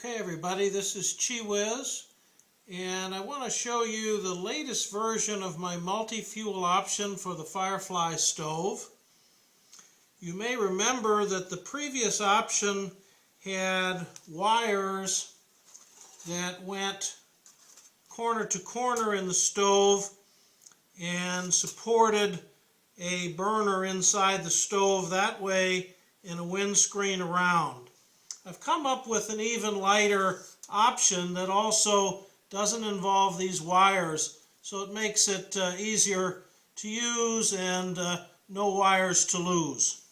Okay everybody, this is Chi-Whiz, and I want to show you the latest version of my multi-fuel option for the FireFly stove. You may remember that the previous option had wires that went corner to corner in the stove and supported a burner inside the stove that way and a windscreen around. I've come up with an even lighter option that also doesn't involve these wires, so it makes it easier to use and no wires to lose.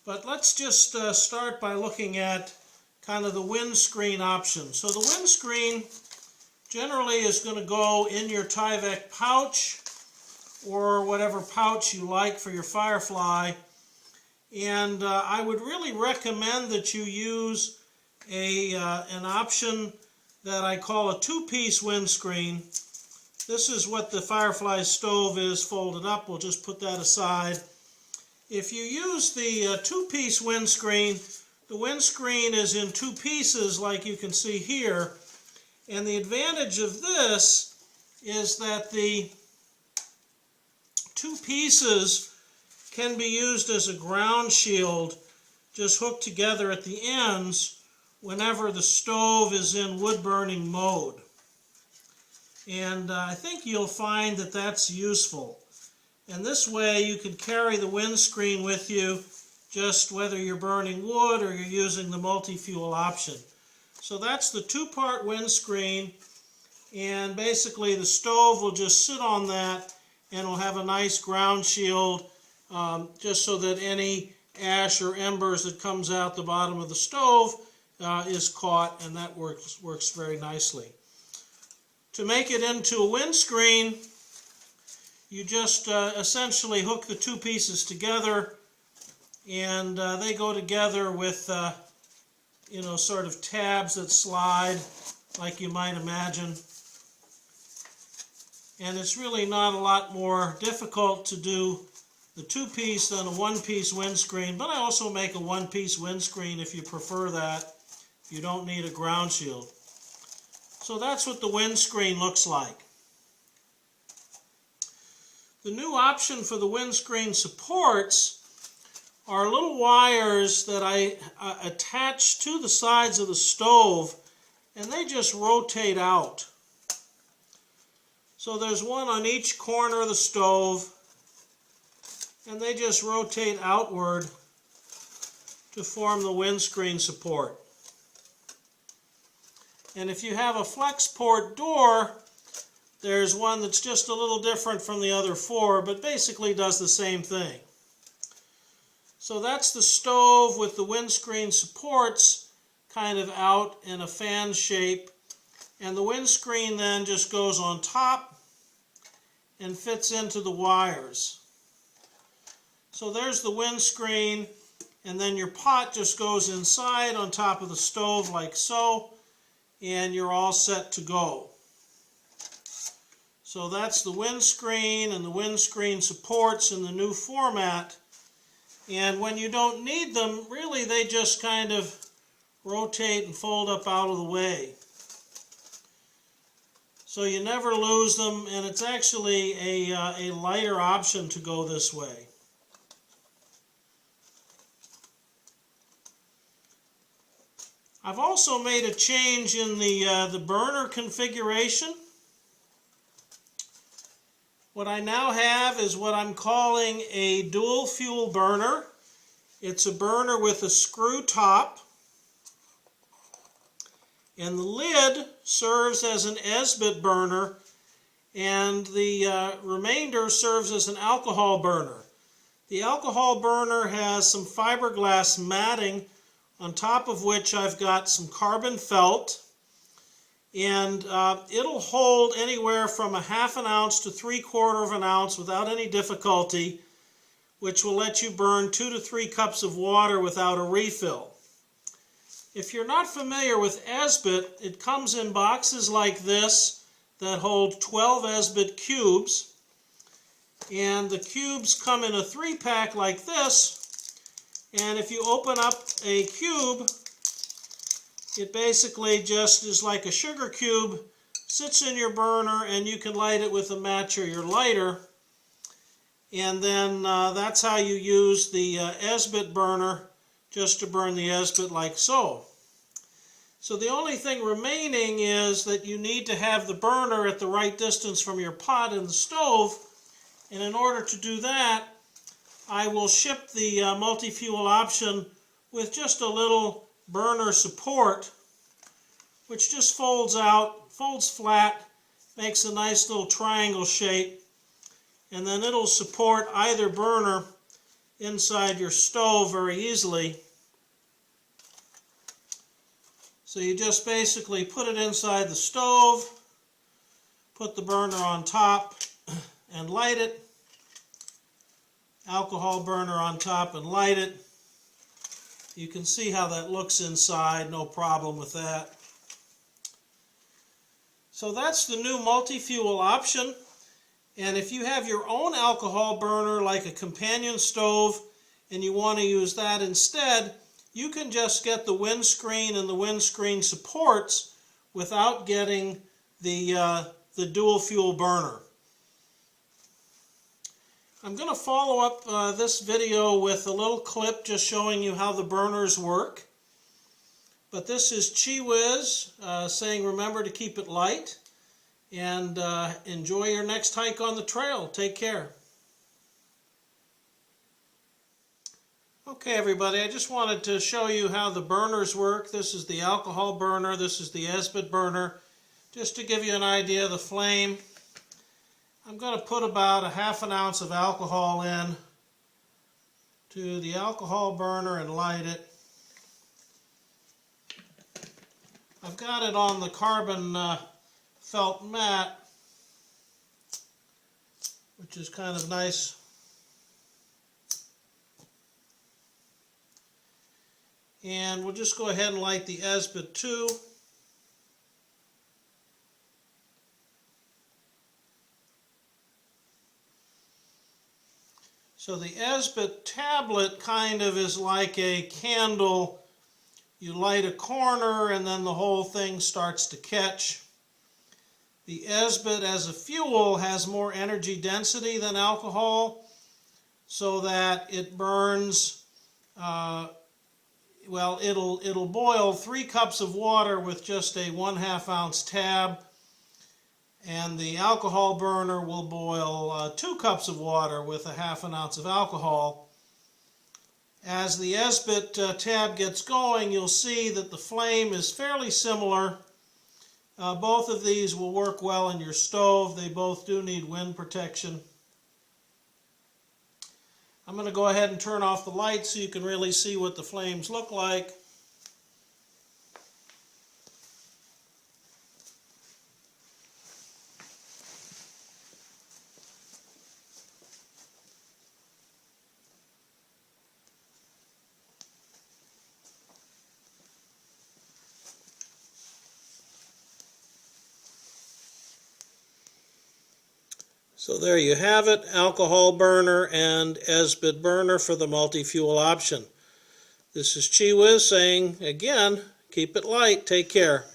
But let's just start by looking at kind of the windscreen option. So the windscreen generally is going to go in your Tyvek pouch or whatever pouch you like for your FireFly. And I would really recommend that you use an option that I call a two-piece windscreen. This is what the FireFly stove is folded up. We'll just put that aside. If you use the two-piece windscreen, the windscreen is in two pieces like you can see here. And the advantage of this is that the two pieces can be used as a ground shield, just hooked together at the ends whenever the stove is in wood burning mode. And I think you'll find that that's useful. And this way you can carry the windscreen with you just whether you're burning wood or you're using the multi-fuel option. So that's the two-part windscreen, and basically the stove will just sit on that and will have a nice ground shield just so that any ash or embers that comes out the bottom of the stove is caught, and that works very nicely. To make it into a windscreen, you just essentially hook the two pieces together, and they go together with sort of tabs that slide like you might imagine. And it's really not a lot more difficult to do the two-piece than a one-piece windscreen, but I also make a one-piece windscreen if you prefer that. You don't need a ground shield. So that's what the windscreen looks like. The new option for the windscreen supports are little wires that I attach to the sides of the stove, and they just rotate out. So there's one on each corner of the stove, and they just rotate outward to form the windscreen support. And if you have a FlexPort door, there's one that's just a little different from the other four, but basically does the same thing. So that's the stove with the windscreen supports kind of out in a fan shape, and the windscreen then just goes on top and fits into the wires. So there's the windscreen, and then your pot just goes inside on top of the stove like so, and you're all set to go. So that's the windscreen and the windscreen supports in the new format. And when you don't need them, really they just kind of rotate and fold up out of the way. So you never lose them, and it's actually a lighter option to go this way. I've also made a change in the burner configuration. What I now have is what I'm calling a DualFuel burner. It's a burner with a screw top, and the lid serves as an Esbit burner, and the remainder serves as an alcohol burner. The alcohol burner has some fiberglass matting, on top of which I've got some carbon felt, and it'll hold anywhere from a ½ ounce to 3/4 ounce without any difficulty, which will let you burn 2 to 3 cups of water without a refill. If you're not familiar with Esbit, it comes in boxes like this that hold 12 Esbit cubes, and the cubes come in a 3-pack like this. And if you open up a cube, It basically just is like a sugar cube, sits in your burner, and you can light it with a match or your lighter. And then that's how you use the Esbit burner, just to burn the Esbit like so. So the only thing remaining is that you need to have the burner at the right distance from your pot in the stove. And in order to do that, I will ship the MultiFuel option with just a little burner support, which just folds out, folds flat, makes a nice little triangle shape, and then it'll support either burner inside your stove very easily. So you just basically put it inside the stove, put the burner on top and light it, alcohol burner on top and light it. You can see how that looks inside, no problem with that. So that's the new MultiFuel option. And if you have your own alcohol burner like a companion stove and you want to use that instead, you can just get the windscreen and the windscreen supports without getting the DualFuel burner. I'm going to follow up this video with a little clip just showing you how the burners work. But this is ChiWiz saying remember to keep it light, and enjoy your next hike on the trail. Take care. Okay everybody, I just wanted to show you how the burners work. This is the alcohol burner, this is the Esbit burner. Just to give you an idea of the flame, I'm going to put about a ½ ounce of alcohol in to the alcohol burner and light it. I've got it on the carbon felt mat, which is kind of nice. And we'll just go ahead and light the Esbit too. So the Esbit tablet kind of is like a candle. You light a corner and then the whole thing starts to catch. The Esbit as a fuel has more energy density than alcohol, so that it burns, well, it'll boil 3 cups of water with just a 1/2 ounce tab, and the alcohol burner will boil 2 cups of water with a 1/2 ounce of alcohol. As the Esbit tab gets going, you'll see that the flame is fairly similar. Both of these will work well in your stove. They both do need wind protection. I'm going to go ahead and turn off the light so you can really see what the flames look like. So there you have it, alcohol burner and Esbit burner for the MultiFuel option. This is ChiWiz saying, again, keep it light. Take care.